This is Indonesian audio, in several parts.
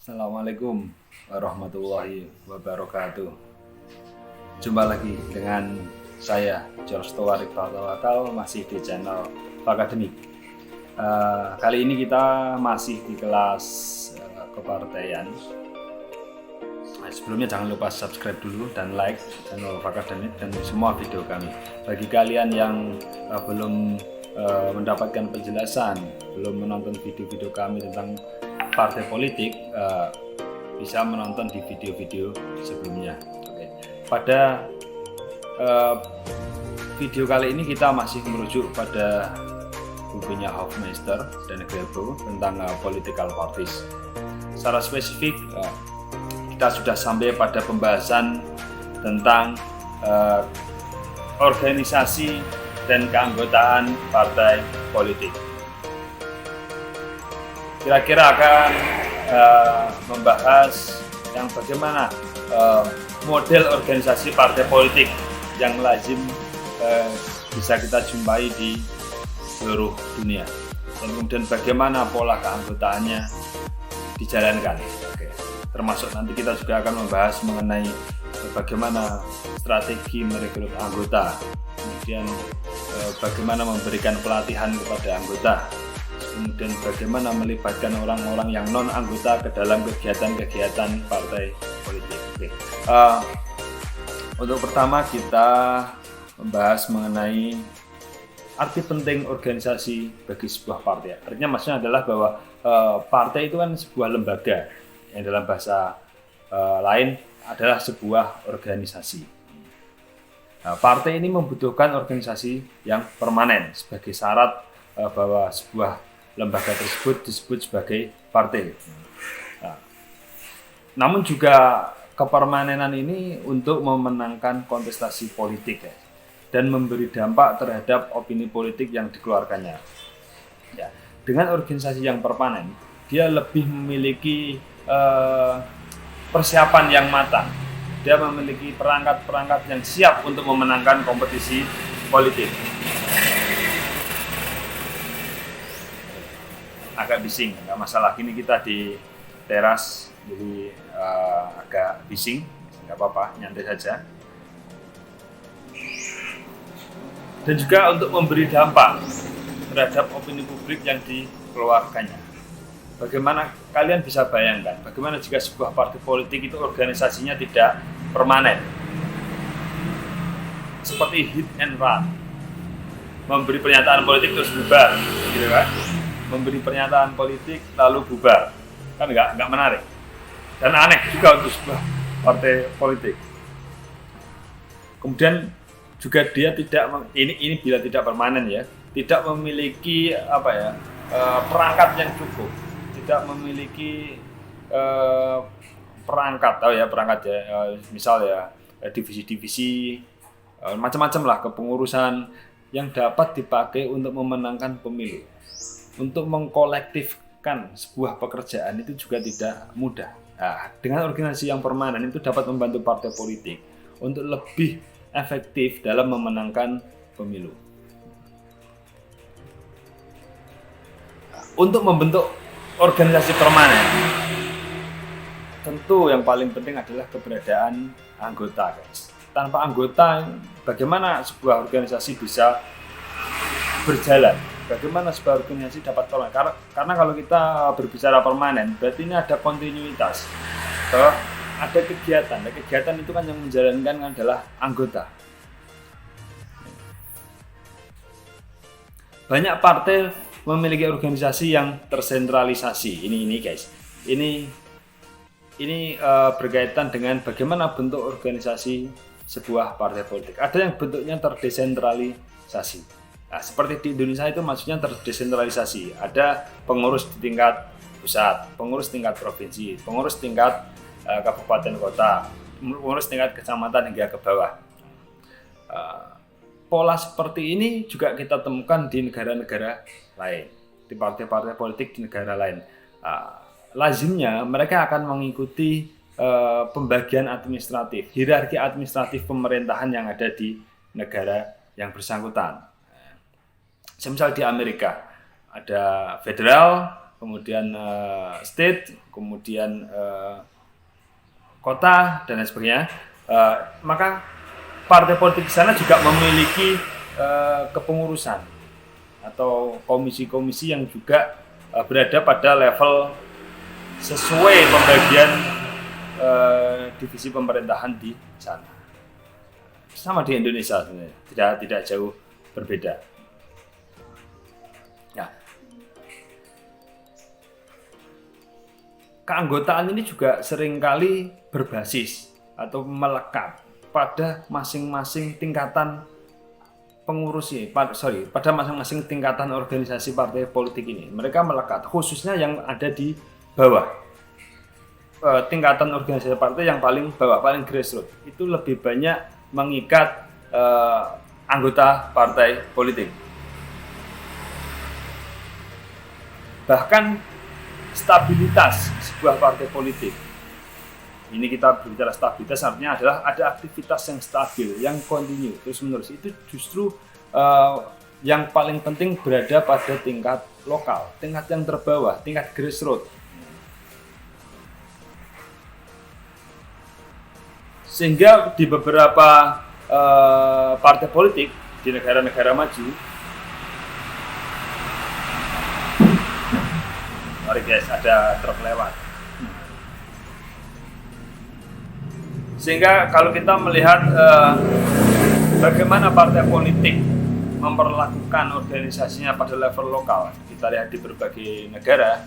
Assalamualaikum warahmatullahi wabarakatuh. Jumpa lagi dengan saya George Towarik Tawakal, masih di channel Akademik. Kali ini kita masih di kelas kepartaian. Sebelumnya jangan lupa subscribe dulu dan like channel Akademik dan semua video kami. Bagi kalian yang belum mendapatkan penjelasan, belum menonton video-video kami tentang partai politik, bisa menonton di video-video sebelumnya. Oke. Pada video kali ini kita masih merujuk pada bukunya Hofmeister dan Gelbo tentang political parties. Secara spesifik kita sudah sampai pada pembahasan tentang organisasi dan keanggotaan partai politik. Kira-kira akan membahas yang bagaimana model organisasi partai politik yang lazim bisa kita jumpai di seluruh dunia, dan kemudian bagaimana pola keanggotaannya dijalankan. Oke. Termasuk nanti kita juga akan membahas mengenai bagaimana strategi merekrut anggota, kemudian bagaimana memberikan pelatihan kepada anggota, kemudian bagaimana melibatkan orang-orang yang non anggota ke dalam kegiatan-kegiatan partai politik. Oke. Untuk pertama kita membahas mengenai arti penting organisasi bagi sebuah partai. Artinya maksudnya adalah bahwa partai itu kan sebuah lembaga yang dalam bahasa lain adalah sebuah organisasi. Nah, partai ini membutuhkan organisasi yang permanen sebagai syarat bahwa sebuah lembaga tersebut disebut sebagai partai. Nah, namun juga kepermanenan ini untuk memenangkan kontestasi politik dan memberi dampak terhadap opini politik yang dikeluarkannya. Ya, dengan organisasi yang permanen, dia lebih memiliki persiapan yang matang. Dia memiliki perangkat-perangkat yang siap untuk memenangkan kompetisi politik. Agak bising, nggak masalah. Kini kita di teras, jadi agak bising, nggak apa-apa, nyantai saja. Dan juga untuk memberi dampak terhadap opini publik yang dikeluarkannya. Bagaimana kalian bisa bayangkan, bagaimana jika sebuah partai politik itu organisasinya tidak permanen, seperti hit and run, memberi pernyataan politik terus bubar, gitu kan? Memberi pernyataan politik lalu bubar, kan nggak menarik dan aneh juga untuk sebuah partai politik. Kemudian juga dia tidak ini bila tidak permanen ya, tidak memiliki perangkat yang cukup, tidak memiliki perangkat misal ya divisi-divisi macam-macam lah kepengurusan yang dapat dipakai untuk memenangkan pemilu. Untuk mengkolektifkan sebuah pekerjaan itu juga tidak mudah. Nah, dengan organisasi yang permanen itu dapat membantu partai politik untuk lebih efektif dalam memenangkan pemilu. Untuk membentuk organisasi permanen, tentu yang paling penting adalah keberadaan anggota, guys. Tanpa anggota, bagaimana sebuah organisasi bisa berjalan? Bagaimana sebuah organisasi dapat permanen? Karena kalau kita berbicara permanen, berarti ini ada kontinuitas. Ada kegiatan. Nah, kegiatan itu kan yang menjalankan adalah anggota. Banyak partai memiliki organisasi yang tersentralisasi. Ini guys. Ini berkaitan dengan bagaimana bentuk organisasi sebuah partai politik. Ada yang bentuknya terdesentralisasi. Nah, seperti di Indonesia itu maksudnya terdesentralisasi. Ada pengurus di tingkat pusat, pengurus tingkat provinsi, pengurus tingkat kabupaten kota, pengurus tingkat kecamatan hingga ke bawah. Pola seperti ini juga kita temukan di negara-negara lain, di partai-partai politik di negara lain. Lazimnya mereka akan mengikuti pembagian administratif, hierarki administratif pemerintahan yang ada di negara yang bersangkutan. Misal di Amerika ada federal, kemudian state, kemudian kota dan lain sebagainya. Maka partai politik di sana juga memiliki kepengurusan atau komisi-komisi yang juga berada pada level sesuai pembagian divisi pemerintahan di sana. Sama di Indonesia sebenarnya, tidak jauh berbeda. Nah, keanggotaan ini juga seringkali berbasis atau melekat pada masing-masing tingkatan pengurusnya, pada masing-masing tingkatan organisasi partai politik ini. Mereka melekat, khususnya yang ada di bawah. Tingkatan organisasi partai yang paling bawah, paling grassroots, itu lebih banyak mengikat anggota partai politik. Bahkan stabilitas sebuah partai politik, ini kita berbicara stabilitas artinya adalah ada aktivitas yang stabil, yang kontinu, terus menerus. Itu justru yang paling penting berada pada tingkat lokal, tingkat yang terbawah, tingkat grassroots. Sehingga di beberapa partai politik di negara-negara maju, sorry guys, ada truk lewat. Sehingga kalau kita melihat bagaimana partai politik memperlakukan organisasinya pada level lokal, kita lihat di berbagai negara,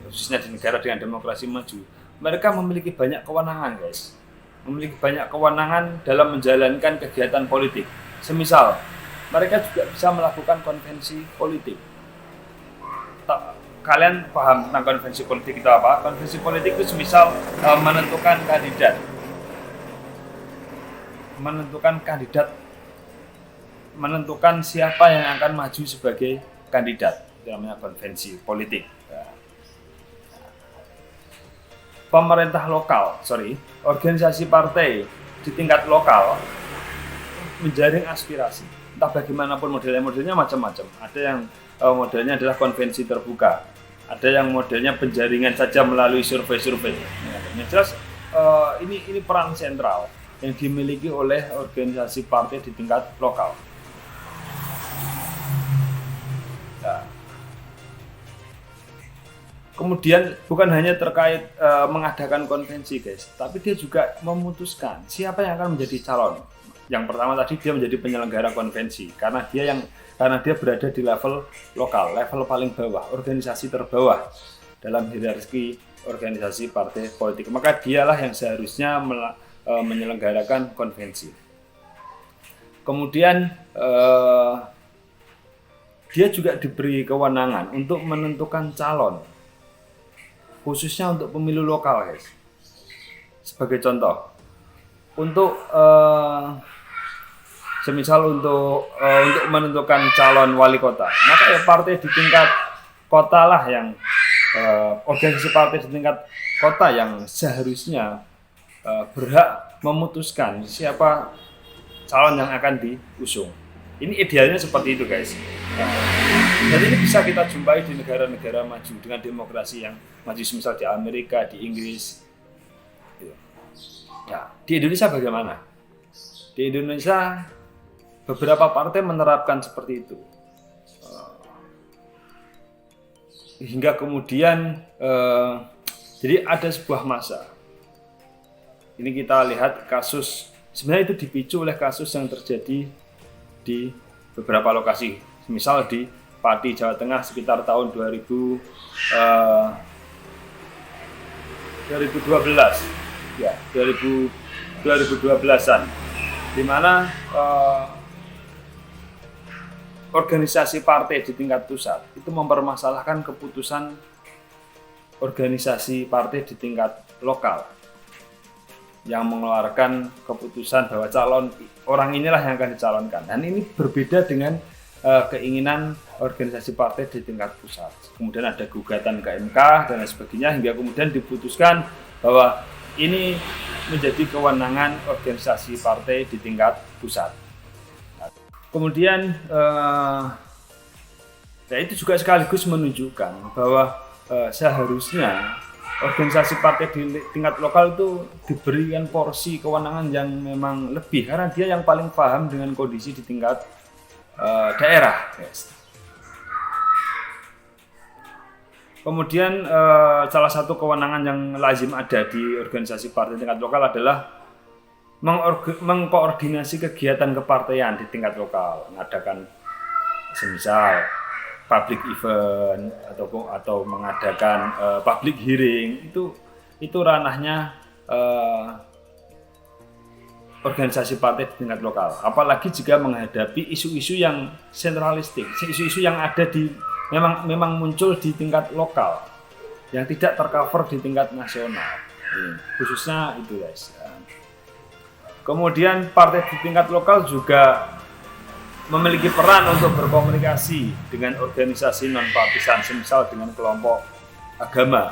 khususnya di negara dengan demokrasi maju, mereka memiliki banyak kewenangan, guys. Memiliki banyak kewenangan dalam menjalankan kegiatan politik. Semisal, mereka juga bisa melakukan konvensi politik. Kalian paham tentang konvensi politik itu apa? Konvensi politik itu semisal menentukan siapa yang akan maju sebagai kandidat. Itu namanya konvensi politik. Pemerintah lokal, organisasi partai di tingkat lokal menjaring aspirasi. Entah bagaimanapun modelnya macam-macam. Ada yang modelnya adalah konvensi terbuka, ada yang modelnya penjaringan saja melalui survei-survei. Yang jelas ini peran sentral yang dimiliki oleh organisasi partai di tingkat lokal. Nah, kemudian bukan hanya terkait mengadakan konvensi, guys, tapi dia juga memutuskan siapa yang akan menjadi calon. Yang pertama tadi dia menjadi penyelenggara konvensi karena dia berada di level lokal, level paling bawah, organisasi terbawah dalam hierarki organisasi partai politik. Maka dialah yang seharusnya menyelenggarakan konvensi. Kemudian dia juga diberi kewenangan untuk menentukan calon, khususnya untuk pemilu lokal, guys. Sebagai contoh, untuk semisal untuk menentukan calon wali kota, maka ya partai di tingkat kota lah yang organisasi partai di tingkat kota yang seharusnya berhak memutuskan siapa calon yang akan diusung. Ini idealnya seperti itu, guys. Dan ini bisa kita jumpai di negara-negara maju dengan demokrasi yang maju, misal di Amerika, di Inggris. Ya, di Indonesia bagaimana? Di Indonesia beberapa partai menerapkan seperti itu. Hingga kemudian jadi ada sebuah masa. Ini kita lihat kasus, sebenarnya itu dipicu oleh kasus yang terjadi di beberapa lokasi. Misal di Pati, Jawa Tengah sekitar tahun 2012. Ya, 2012-an. Di mana organisasi partai di tingkat pusat itu mempermasalahkan keputusan organisasi partai di tingkat lokal yang mengeluarkan keputusan bahwa calon orang inilah yang akan dicalonkan. Dan ini berbeda dengan keinginan organisasi partai di tingkat pusat. Kemudian ada gugatan ke MK dan lain sebagainya, hingga kemudian diputuskan bahwa ini menjadi kewenangan organisasi partai di tingkat pusat. Kemudian ya itu juga sekaligus menunjukkan bahwa seharusnya organisasi partai di tingkat lokal itu diberikan porsi kewenangan yang memang lebih, karena dia yang paling paham dengan kondisi di tingkat daerah, guys. Kemudian salah satu kewenangan yang lazim ada di organisasi partai tingkat lokal adalah mengkoordinasi kegiatan kepartaian di tingkat lokal, mengadakan semisal public event atau mengadakan public hearing, itu ranahnya organisasi partai di tingkat lokal. Apalagi jika menghadapi isu-isu yang sentralistik, isu-isu yang ada memang muncul di tingkat lokal, yang tidak tercover di tingkat nasional, khususnya itu, guys. Kemudian partai di tingkat lokal juga memiliki peran untuk berkomunikasi dengan organisasi non-partisan, semisal dengan kelompok agama,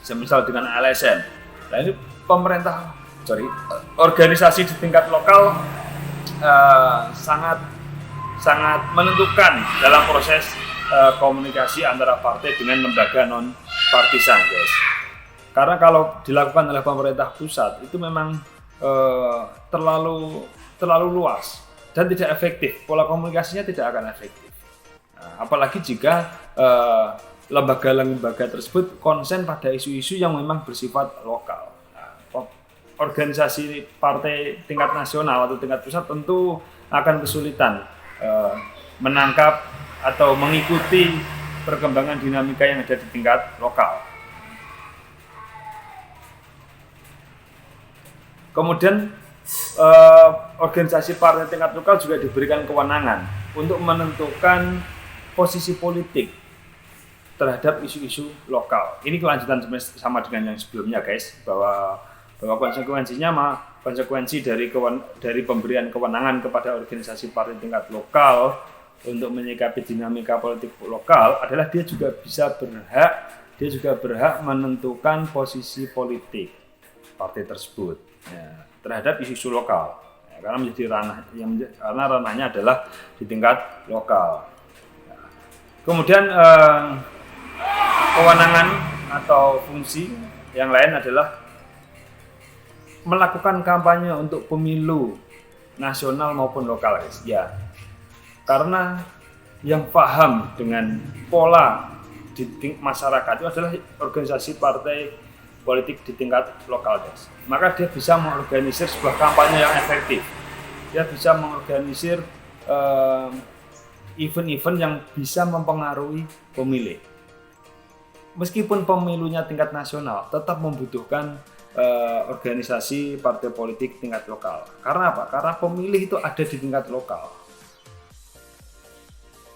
semisal dengan LSM. Nah, ini organisasi di tingkat lokal sangat menentukan dalam proses komunikasi antara partai dengan lembaga non-partisan, guys. Karena kalau dilakukan oleh pemerintah pusat itu memang terlalu luas dan tidak efektif, pola komunikasinya tidak akan efektif. Nah, apalagi jika lembaga-lembaga tersebut konsen pada isu-isu yang memang bersifat lokal. Nah, organisasi partai tingkat nasional atau tingkat pusat tentu akan kesulitan menangkap atau mengikuti perkembangan dinamika yang ada di tingkat lokal. Kemudian organisasi partai tingkat lokal juga diberikan kewenangan untuk menentukan posisi politik terhadap isu-isu lokal. Ini kelanjutan sama dengan yang sebelumnya, guys, bahwa konsekuensi dari pemberian kewenangan kepada organisasi partai tingkat lokal untuk menyikapi dinamika politik lokal adalah dia juga berhak menentukan posisi politik partai tersebut, ya, terhadap isu-isu lokal, ya, karena ranahnya adalah di tingkat lokal. Ya. Kemudian kewenangan atau fungsi yang lain adalah melakukan kampanye untuk pemilu nasional maupun lokal, guys. Ya, karena yang paham dengan pola di masyarakat itu adalah organisasi partai politik di tingkat lokal, guys. Maka dia bisa mengorganisir sebuah kampanye yang efektif. Dia bisa mengorganisir event-event yang bisa mempengaruhi pemilih. Meskipun pemilunya tingkat nasional, tetap membutuhkan organisasi partai politik tingkat lokal. Karena apa? Karena pemilih itu ada di tingkat lokal.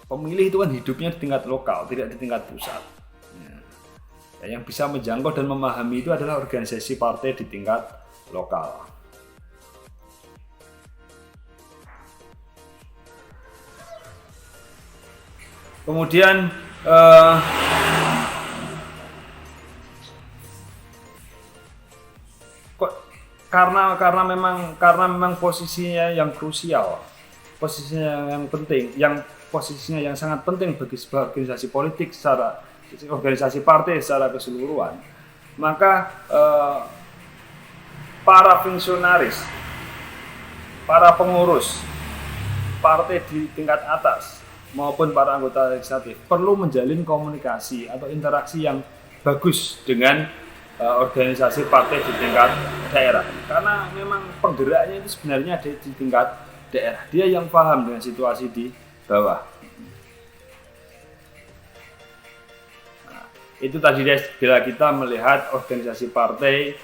Pemilih itu kan hidupnya di tingkat lokal, tidak di tingkat pusat. Ya, yang bisa menjangkau dan memahami itu adalah organisasi partai di tingkat lokal. Kemudian karena memang posisinya yang krusial, posisinya yang penting, posisinya yang sangat penting bagi sebuah organisasi politik organisasi partai secara keseluruhan, maka para fungsionaris, para pengurus partai di tingkat atas maupun para anggota legislatif perlu menjalin komunikasi atau interaksi yang bagus dengan organisasi partai di tingkat daerah, karena memang penggeraknya itu sebenarnya ada di tingkat daerah, dia yang paham dengan situasi di bawah. Nah, itu tadi guys, bila kita melihat organisasi partai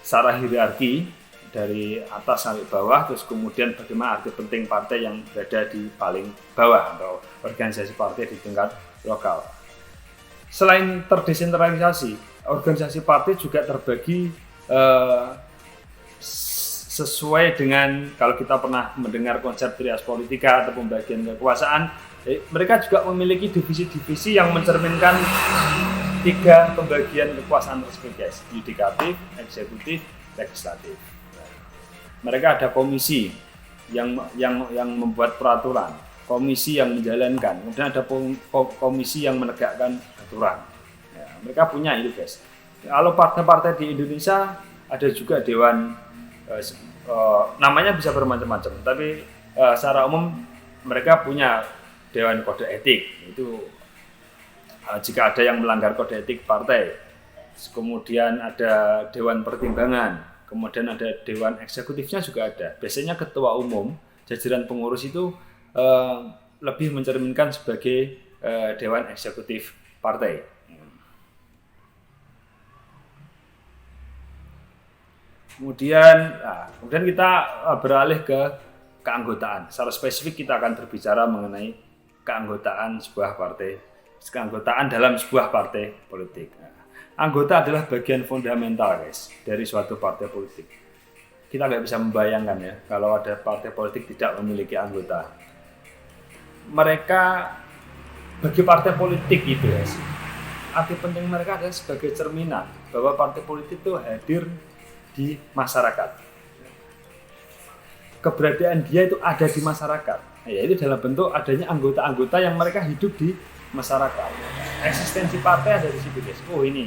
secara hierarki dari atas sampai bawah, terus kemudian bagaimana arti penting partai yang berada di paling bawah atau organisasi partai di tingkat lokal. Selain terdesentralisasi, organisasi partai juga terbagi sesuai dengan, kalau kita pernah mendengar konsep trias politika atau pembagian kekuasaan, mereka juga memiliki divisi-divisi yang mencerminkan 3 pembagian kekuasaan tersebut, guys: yudikatif, eksekutif, legislatif. Mereka ada komisi yang membuat peraturan, komisi yang menjalankan, kemudian ada komisi yang menegakkan aturan. Ya, mereka punya itu guys. Kalau partai-partai di Indonesia ada juga dewan, namanya bisa bermacam-macam, tapi secara umum mereka punya dewan kode etik. Itu jika ada yang melanggar kode etik partai, kemudian ada dewan pertimbangan, kemudian ada dewan eksekutifnya juga ada. Biasanya ketua umum, jajaran pengurus itu lebih mencerminkan sebagai dewan eksekutif partai. Kemudian kita beralih ke keanggotaan. Secara spesifik kita akan berbicara mengenai keanggotaan sebuah partai, keanggotaan dalam sebuah partai politik. Anggota adalah bagian fundamental guys dari suatu partai politik. Kita nggak bisa membayangkan ya kalau ada partai politik tidak memiliki anggota. Mereka bagi partai politik itu guys, arti penting mereka adalah sebagai cerminan bahwa partai politik itu hadir di masyarakat. Keberadaan dia itu ada di masyarakat. Yaitu dalam bentuk adanya anggota-anggota yang mereka hidup di masyarakat. Eksistensi partai ada di situ guys. Oh ini.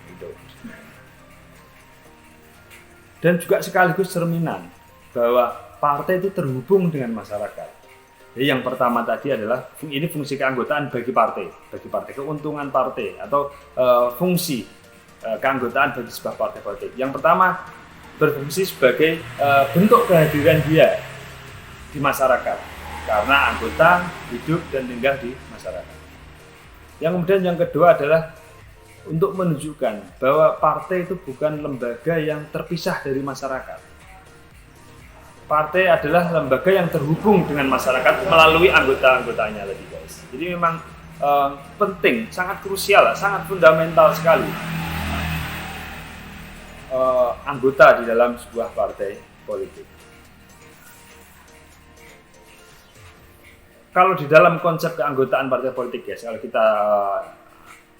Gitu. Dan juga sekaligus cerminan bahwa partai itu terhubung dengan masyarakat. Jadi yang pertama tadi adalah ini fungsi keanggotaan bagi partai, keuntungan partai atau fungsi keanggotaan bagi sebuah partai politik. Yang pertama berfungsi sebagai bentuk kehadiran dia di masyarakat karena anggota hidup dan tinggal di masyarakat. Yang kemudian yang kedua adalah untuk menunjukkan bahwa partai itu bukan lembaga yang terpisah dari masyarakat. Partai adalah lembaga yang terhubung dengan masyarakat melalui anggota-anggotanya tadi guys. Jadi memang penting, sangat krusial, sangat fundamental sekali anggota di dalam sebuah partai politik. Kalau di dalam konsep keanggotaan partai politik guys, kalau kita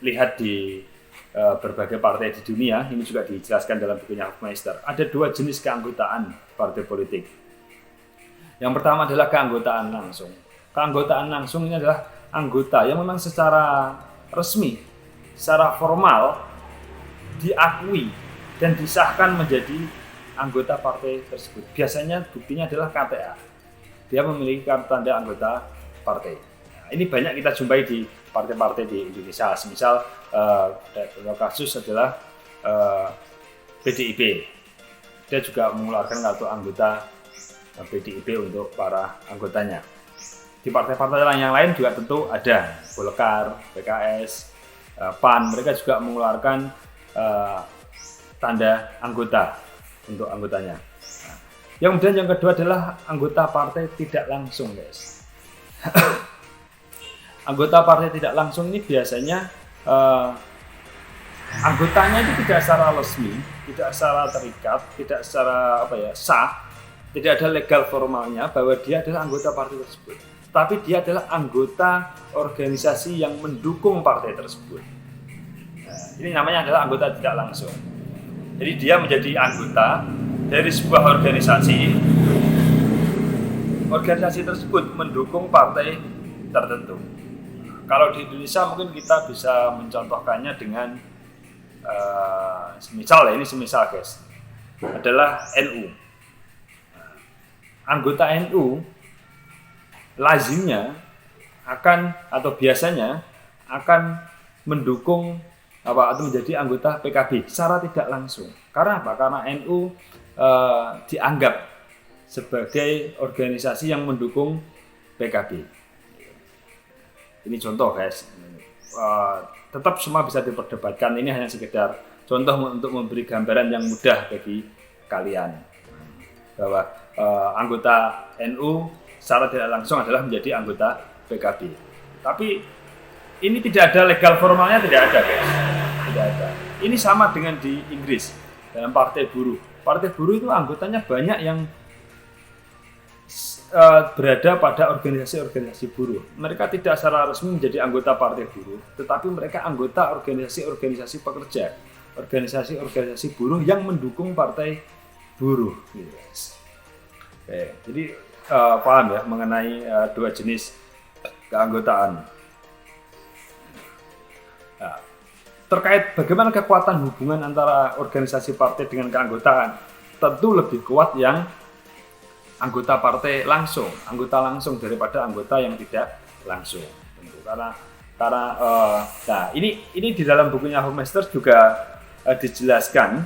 lihat di berbagai partai di dunia, ini juga dijelaskan dalam bukunya Hofmeister. Ada dua jenis keanggotaan partai politik. Yang pertama adalah keanggotaan langsung. Keanggotaan langsung ini adalah anggota yang memang secara resmi, secara formal diakui dan disahkan menjadi anggota partai tersebut. Biasanya buktinya adalah KTA. Dia memiliki kartu tanda anggota partai. Nah, ini banyak kita jumpai di partai-partai di Indonesia. Misal kasus adalah PDIP. Dia juga mengeluarkan kartu anggota PDIP untuk para anggotanya. Di partai-partai yang lain juga tentu ada Golkar, PKS, PAN. Mereka juga mengeluarkan tanda anggota untuk anggotanya. Nah, yang kemudian yang kedua adalah anggota partai tidak langsung guys. Anggota partai tidak langsung ini biasanya anggotanya itu tidak secara resmi, tidak secara terikat, tidak secara sah, tidak ada legal formalnya bahwa dia adalah anggota partai tersebut. Tapi dia adalah anggota organisasi yang mendukung partai tersebut. Nah, ini namanya adalah anggota tidak langsung. Jadi dia menjadi anggota dari sebuah organisasi. Organisasi tersebut mendukung partai tertentu. Kalau di Indonesia mungkin kita bisa mencontohkannya dengan semisal guys, adalah NU. Anggota NU lazimnya akan atau biasanya akan mendukung atau menjadi anggota PKB secara tidak langsung. Karena apa? Karena NU dianggap sebagai organisasi yang mendukung PKB. Ini contoh guys. Tetap semua bisa diperdebatkan. Ini hanya sekedar contoh untuk memberi gambaran yang mudah bagi kalian bahwa anggota NU secara tidak langsung adalah menjadi anggota PKB. Tapi ini tidak ada legal formalnya, tidak ada guys. Tidak ada. Ini sama dengan di Inggris dalam partai buruh. Partai buruh itu anggotanya banyak yang berada pada organisasi-organisasi buruh. Mereka tidak secara resmi menjadi anggota partai buruh, tetapi mereka anggota organisasi-organisasi pekerja, organisasi-organisasi buruh yang mendukung partai buruh. Yes. Oke, jadi paham ya mengenai dua jenis keanggotaan. Nah, terkait bagaimana kekuatan hubungan antara organisasi partai dengan keanggotaan, tentu lebih kuat yang anggota partai langsung, anggota langsung daripada anggota yang tidak langsung. Tentu karena nah ini di dalam bukunya Hofmeister juga dijelaskan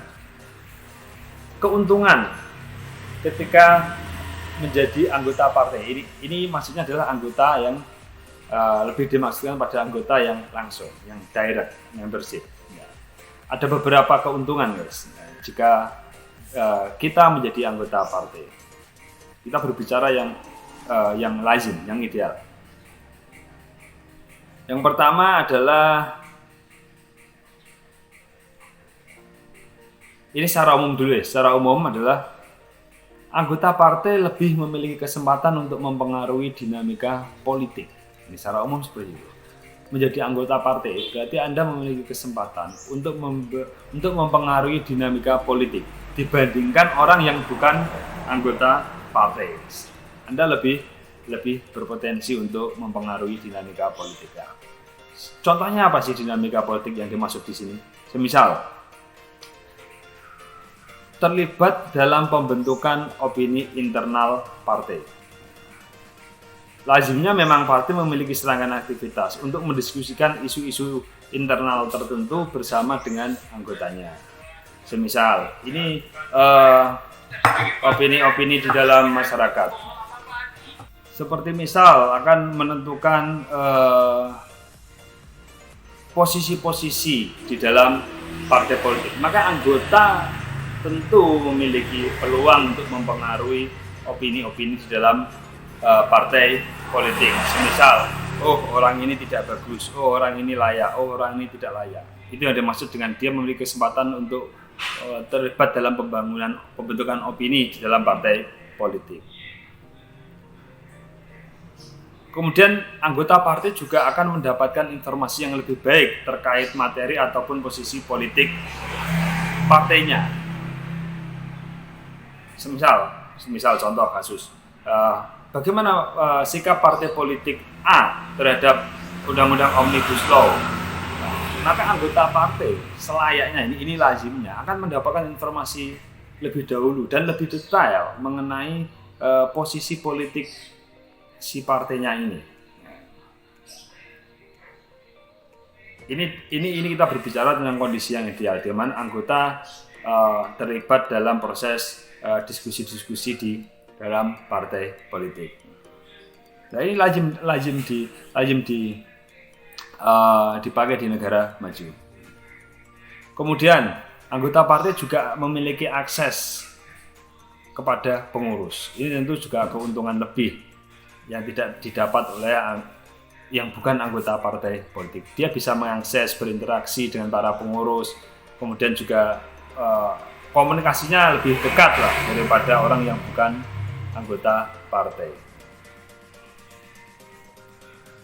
keuntungan ketika menjadi anggota partai. Ini maksudnya adalah anggota yang lebih dimaksudkan pada anggota yang langsung, yang direct, membership. Ya. Ada beberapa keuntungan, guys. Jika kita menjadi anggota partai, kita berbicara yang lazim, yang ideal. Yang pertama adalah ini secara umum dulu ya. Secara umum adalah anggota partai lebih memiliki kesempatan untuk mempengaruhi dinamika politik. Ini secara umum seperti itu. Menjadi anggota partai berarti Anda memiliki kesempatan untuk mempengaruhi dinamika politik dibandingkan orang yang bukan anggota partai. Anda lebih berpotensi untuk mempengaruhi dinamika politik. Contohnya apa sih dinamika politik yang dimaksud di sini? Semisal terlibat dalam pembentukan opini internal partai. Lazimnya memang partai memiliki serangkaian aktivitas untuk mendiskusikan isu-isu internal tertentu bersama dengan anggotanya. Semisal ini opini-opini di dalam masyarakat. Seperti misal akan menentukan posisi-posisi di dalam partai politik. Maka anggota tentu memiliki peluang untuk mempengaruhi opini-opini di dalam partai politik. Semisal, orang ini tidak bagus, orang ini layak, orang ini tidak layak. Itu yang dimaksud dengan dia memiliki kesempatan untuk terlibat dalam pembentukan opini di dalam partai politik. Kemudian anggota partai juga akan mendapatkan informasi yang lebih baik terkait materi ataupun posisi politik partainya. Semisal contoh kasus, bagaimana sikap partai politik A terhadap undang-undang Omnibus Law. Maka anggota partai selayaknya ini lazimnya akan mendapatkan informasi lebih dahulu dan lebih detail mengenai posisi politik si partainya ini. Ini kita berbicara tentang kondisi yang ideal, di mana anggota terlibat dalam proses diskusi-diskusi di dalam partai politik. Nah, ini lazim dipakai di negara maju. Kemudian anggota partai juga memiliki akses kepada pengurus. Ini tentu juga keuntungan lebih yang tidak didapat oleh yang bukan anggota partai politik. Dia bisa mengakses, berinteraksi dengan para pengurus, kemudian juga komunikasinya lebih dekat lah daripada orang yang bukan anggota partai.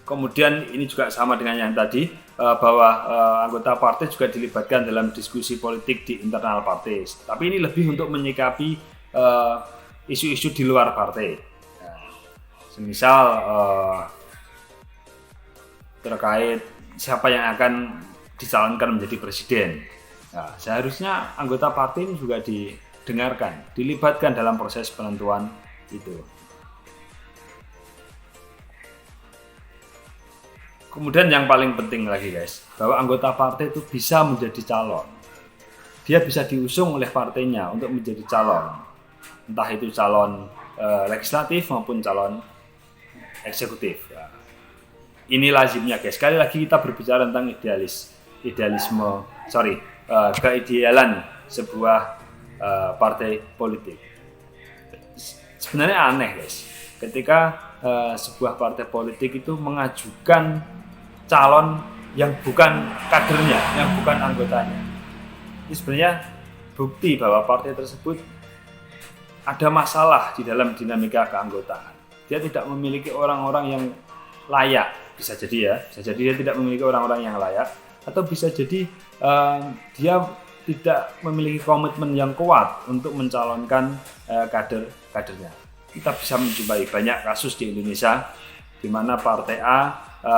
Kemudian ini juga sama dengan yang tadi, bahwa anggota partai juga dilibatkan dalam diskusi politik di internal partai. Tapi ini lebih untuk menyikapi isu-isu di luar partai. Semisal terkait siapa yang akan dicalonkan menjadi presiden. Nah, seharusnya anggota partai ini juga didengarkan, dilibatkan dalam proses penentuan itu. Kemudian yang paling penting lagi, guys, bahwa anggota partai itu bisa menjadi calon. Dia bisa diusung oleh partainya untuk menjadi calon. Entah itu calon legislatif maupun calon eksekutif. Ini lazimnya, guys. Sekali lagi kita berbicara tentang keidealan sebuah partai politik. Sebenarnya aneh, guys, ketika sebuah partai politik itu mengajukan calon yang bukan kadernya, yang bukan anggotanya. Ini sebenarnya bukti bahwa partai tersebut ada masalah di dalam dinamika keanggotaan. Dia tidak memiliki orang-orang yang layak, bisa jadi dia tidak memiliki orang-orang yang layak, atau bisa jadi dia tidak memiliki komitmen yang kuat untuk mencalonkan kadernya. kita bisa menjumpai banyak kasus di Indonesia di mana partai A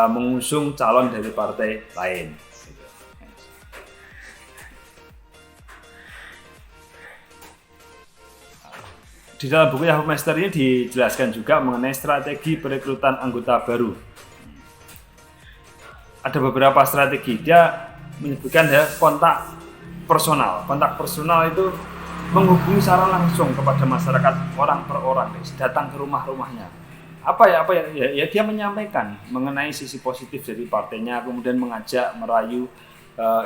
mengusung calon dari partai lain. Di dalam buku Hofmeister ini dijelaskan juga mengenai strategi perekrutan anggota baru. Ada beberapa strategi. Dia menyebutkan ya kontak personal. Kontak personal itu menghubungi secara langsung kepada masyarakat orang per orang, datang ke rumah-rumahnya. Apa ya dia menyampaikan mengenai sisi positif dari partainya, kemudian mengajak, merayu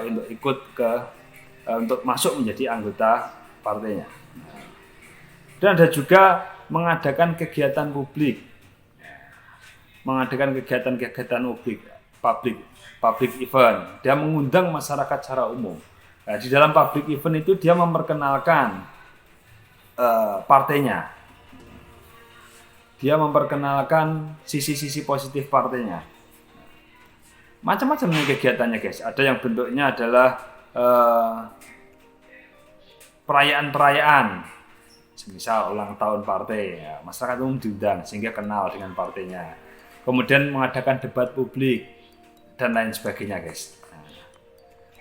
untuk ikut untuk masuk menjadi anggota partainya. Dan ada juga mengadakan kegiatan publik, public event. Dia mengundang masyarakat secara umum. Nah, di dalam public event itu dia memperkenalkan partainya. Dia memperkenalkan sisi-sisi positif partainya. Macam-macam nih kegiatannya, guys. Ada yang bentuknya adalah perayaan-perayaan. Misal ulang tahun partai, ya, masyarakat umum diundang sehingga kenal dengan partainya. Kemudian mengadakan debat publik dan lain sebagainya, guys. Nah,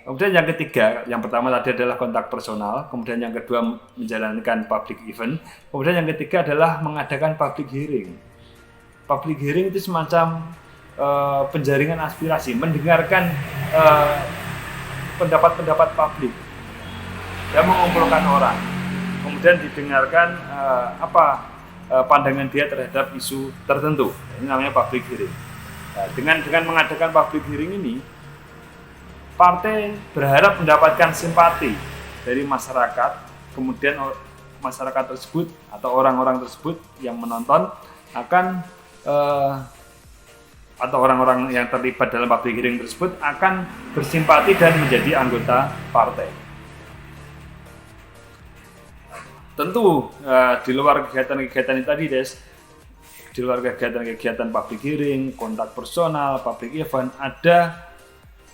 kemudian yang ketiga, yang pertama tadi adalah kontak personal, kemudian yang kedua menjalankan public event, kemudian yang ketiga adalah mengadakan public hearing. Public hearing itu semacam penjaringan aspirasi, mendengarkan pendapat-pendapat publik dan mengumpulkan orang. Kemudian didengarkan pandangan dia terhadap isu tertentu. Ini namanya public hearing. Nah, dengan mengadakan public hearing ini, partai berharap mendapatkan simpati dari masyarakat. Kemudian masyarakat tersebut atau orang-orang tersebut yang menonton akan atau orang-orang yang terlibat dalam public hearing tersebut akan bersimpati dan menjadi anggota partai. Tentu di luar kegiatan-kegiatan ini tadi, Des, di luar kegiatan-kegiatan public hearing, kontak personal, public event, ada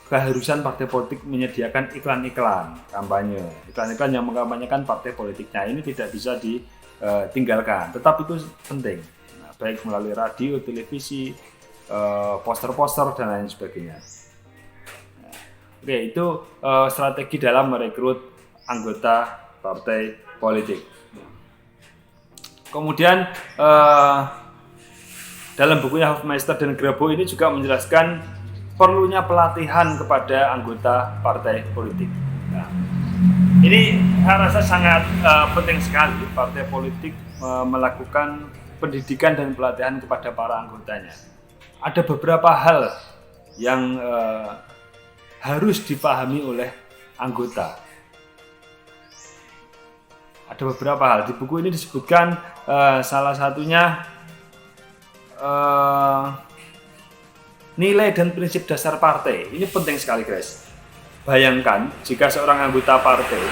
keharusan partai politik menyediakan iklan-iklan kampanye. Iklan-iklan yang mengkampanyekan partai politiknya ini tidak bisa ditinggalkan, tetap itu penting. Nah, baik melalui radio, televisi, poster-poster dan lain sebagainya. Nah, oke, itu strategi dalam merekrut anggota partai politik. Kemudian dalam bukunya Hofmeister dan Grabo ini juga menjelaskan perlunya pelatihan kepada anggota partai politik. Nah, ini saya rasa sangat penting sekali partai politik melakukan pendidikan dan pelatihan kepada para anggotanya. Ada beberapa hal yang harus dipahami oleh anggota. Ada beberapa hal di buku ini disebutkan salah satunya nilai dan prinsip dasar partai. Ini penting sekali, guys. Bayangkan jika seorang anggota partai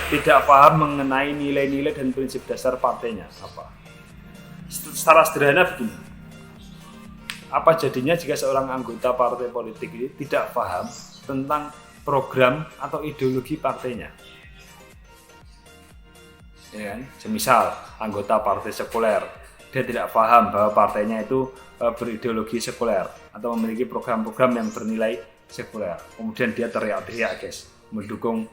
tidak paham mengenai nilai-nilai dan prinsip dasar partainya apa. Secara sederhana begini. Apa jadinya jika seorang anggota partai politik ini tidak paham tentang program atau ideologi partainya? Ya kan? Semisal anggota partai sekuler, dia tidak paham bahwa partainya itu berideologi sekuler atau memiliki program-program yang bernilai sekuler. Kemudian dia teriak-teriak, guys, mendukung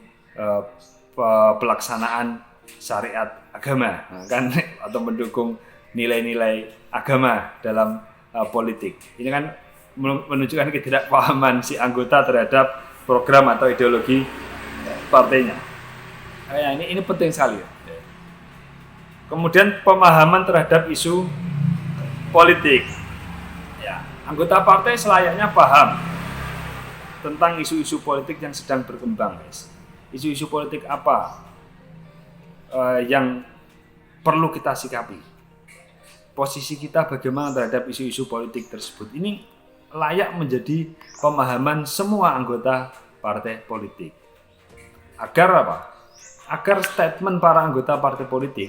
pelaksanaan syariat agama, kan, atau mendukung nilai-nilai agama dalam politik. Ini kan menunjukkan ketidakpahaman si anggota terhadap program atau ideologi partainya. Ini penting sekali. Kemudian pemahaman terhadap isu politik. Ya, anggota partai selayaknya paham tentang isu-isu politik yang sedang berkembang, guys. Isu-isu politik apa yang perlu kita sikapi? Posisi kita bagaimana terhadap isu-isu politik tersebut? Ini layak menjadi pemahaman semua anggota partai politik. Agar apa? Agar statement para anggota partai politik,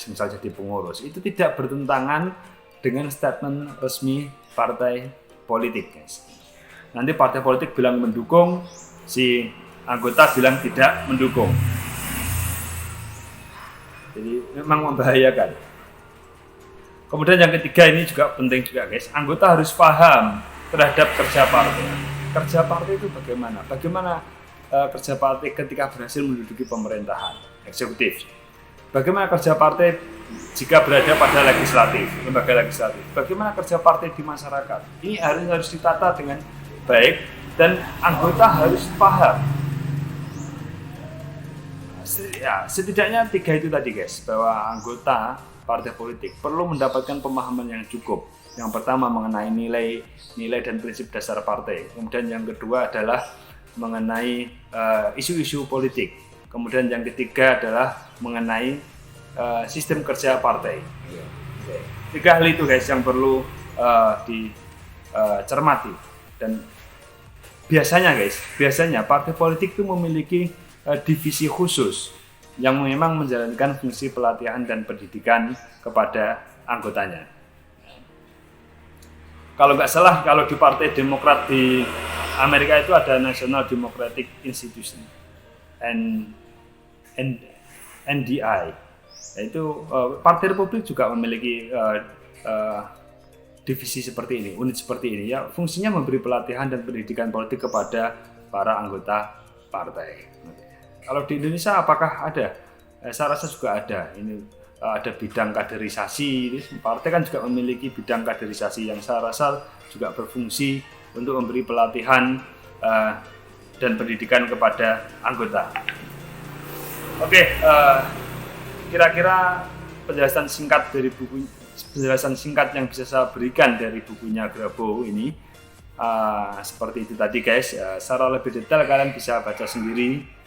misal jadi pengurus, itu tidak bertentangan dengan statement resmi partai politik, guys. Nanti partai politik bilang mendukung, si anggota bilang tidak mendukung. Jadi memang membahayakan. Kemudian yang ketiga ini juga penting juga guys, anggota harus paham terhadap kerja partai. Kerja partai itu bagaimana? Bagaimana kerja partai ketika berhasil menduduki pemerintahan, eksekutif. Bagaimana kerja partai jika berada pada legislatif, lembaga legislatif. Bagaimana kerja partai di masyarakat. Ini harus ditata dengan baik dan anggota harus paham. Ya, setidaknya 3 itu tadi guys, bahwa anggota partai politik perlu mendapatkan pemahaman yang cukup. Yang pertama mengenai nilai dan prinsip dasar partai. Kemudian yang kedua adalah mengenai isu-isu politik. Kemudian yang ketiga adalah mengenai sistem kerja partai. 3 hal itu guys yang perlu dicermati. Dan biasanya partai politik itu memiliki divisi khusus yang memang menjalankan fungsi pelatihan dan pendidikan kepada anggotanya. Kalau nggak salah, kalau di Partai Demokrat di Amerika itu ada National Democratic Institution, NDI. Yaitu Partai Republik juga memiliki divisi seperti ini, unit seperti ini. Ya, fungsinya memberi pelatihan dan pendidikan politik kepada para anggota partai. Kalau di Indonesia apakah ada? Saya rasa juga ada. Ini ada bidang kaderisasi. Partai kan juga memiliki bidang kaderisasi yang saya rasa juga berfungsi untuk memberi pelatihan dan pendidikan kepada anggota. Oke, kira-kira penjelasan singkat yang bisa saya berikan dari bukunya Grabo ini seperti itu tadi guys. Secara lebih detail kalian bisa baca sendiri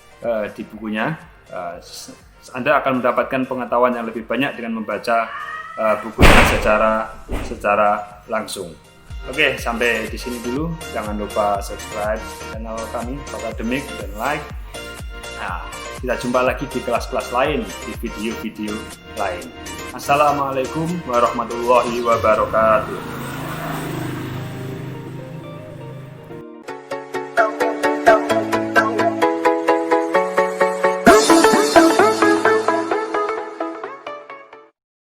di bukunya. Anda akan mendapatkan pengetahuan yang lebih banyak dengan membaca bukunya secara langsung. Oke, sampai di sini dulu. Jangan lupa subscribe channel kami Pakademik dan like. Nah, kita jumpa lagi di kelas-kelas lain, di video-video lain. Assalamualaikum warahmatullahi wabarakatuh.